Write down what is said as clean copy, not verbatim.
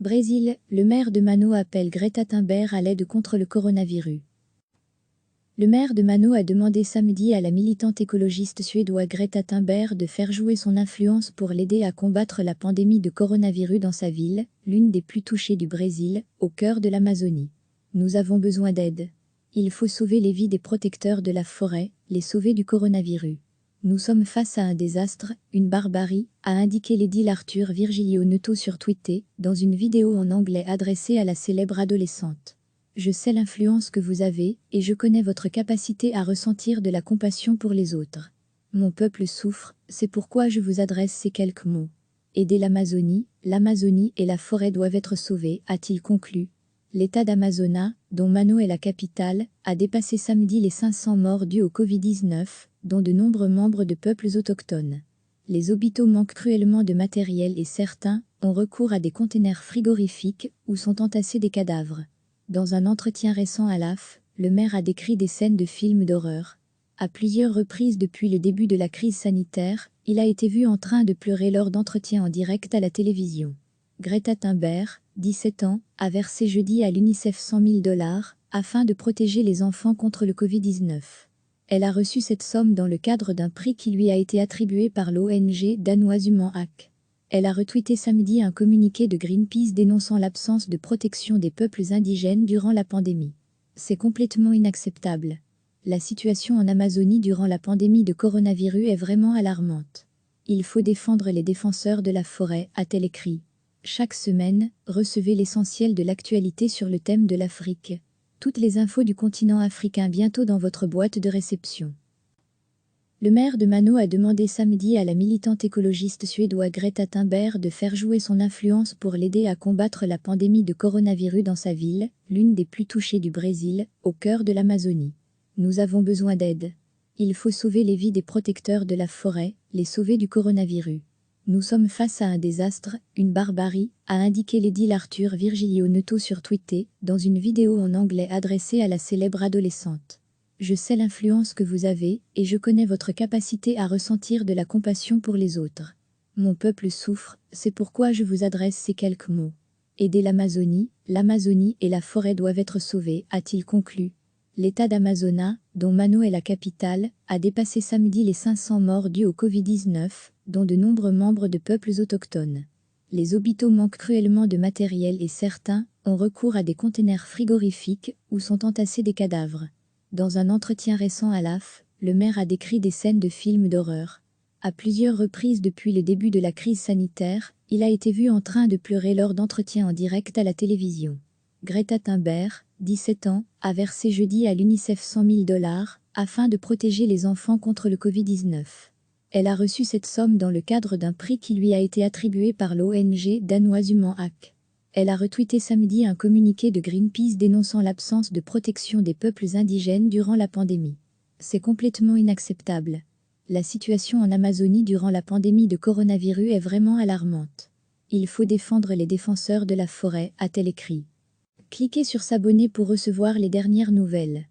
Brésil, le maire de Manaus appelle Greta Thunberg à l'aide contre le coronavirus. Le maire de Manaus a demandé samedi à la militante écologiste suédoise Greta Thunberg de faire jouer son influence pour l'aider à combattre la pandémie de coronavirus dans sa ville, l'une des plus touchées du Brésil, au cœur de l'Amazonie. Nous avons besoin d'aide. Il faut sauver les vies des protecteurs de la forêt, les sauver du coronavirus. Nous sommes face à un désastre, une barbarie, a indiqué l'édile Arthur Virgilio Neto sur Twitter, dans une vidéo en anglais adressée à la célèbre adolescente. Je sais l'influence que vous avez, et je connais votre capacité à ressentir de la compassion pour les autres. Mon peuple souffre, c'est pourquoi je vous adresse ces quelques mots. Aider l'Amazonie et la forêt doivent être sauvées, a-t-il conclu. L'État d'Amazonas, dont Manaus est la capitale, a dépassé samedi les 500 morts dus au Covid-19, dont de nombreux membres de peuples autochtones. Les hôpitaux manquent cruellement de matériel et certains ont recours à des containers frigorifiques où sont entassés des cadavres. Dans un entretien récent à l'AF, le maire a décrit des scènes de films d'horreur. À plusieurs reprises depuis le début de la crise sanitaire, il a été vu en train de pleurer lors d'entretiens en direct à la télévision. Greta Thunberg, 17 ans, a versé jeudi à l'UNICEF 100 000 $ afin de protéger les enfants contre le Covid-19. Elle a reçu cette somme dans le cadre d'un prix qui lui a été attribué par l'ONG danoise Human Hack. Elle a retweeté samedi un communiqué de Greenpeace dénonçant l'absence de protection des peuples indigènes durant la pandémie. C'est complètement inacceptable. La situation en Amazonie durant la pandémie de coronavirus est vraiment alarmante. Il faut défendre les défenseurs de la forêt, a-t-elle écrit. Chaque semaine, recevez l'essentiel de l'actualité sur le thème de l'Afrique. Toutes les infos du continent africain bientôt dans votre boîte de réception. Le maire de Manaus a demandé samedi à la militante écologiste suédoise Greta Thunberg de faire jouer son influence pour l'aider à combattre la pandémie de coronavirus dans sa ville, l'une des plus touchées du Brésil, au cœur de l'Amazonie. Nous avons besoin d'aide. Il faut sauver les vies des protecteurs de la forêt, les sauver du coronavirus. Nous sommes face à un désastre, une barbarie, a indiqué l'édile Arthur Virgilio Neto sur Twitter, dans une vidéo en anglais adressée à la célèbre adolescente. Je sais l'influence que vous avez, et je connais votre capacité à ressentir de la compassion pour les autres. Mon peuple souffre, c'est pourquoi je vous adresse ces quelques mots. Aider l'Amazonie et la forêt doivent être sauvées, a-t-il conclu. L'État d'Amazonas, dont Manaus est la capitale, a dépassé samedi les 500 morts dus au Covid-19, dont de nombreux membres de peuples autochtones. Les hôpitaux manquent cruellement de matériel et certains ont recours à des containers frigorifiques où sont entassés des cadavres. Dans un entretien récent à l'AF, le maire a décrit des scènes de films d'horreur. À plusieurs reprises depuis le début de la crise sanitaire, il a été vu en train de pleurer lors d'entretiens en direct à la télévision. Greta Thunberg, 17 ans, a versé jeudi à l'UNICEF 100 000 $ afin de protéger les enfants contre le Covid-19. Elle a reçu cette somme dans le cadre d'un prix qui lui a été attribué par l'ONG danoise Human Hack. Elle a retweeté samedi un communiqué de Greenpeace dénonçant l'absence de protection des peuples indigènes durant la pandémie. C'est complètement inacceptable. La situation en Amazonie durant la pandémie de coronavirus est vraiment alarmante. Il faut défendre les défenseurs de la forêt, a-t-elle écrit. Cliquez sur s'abonner pour recevoir les dernières nouvelles.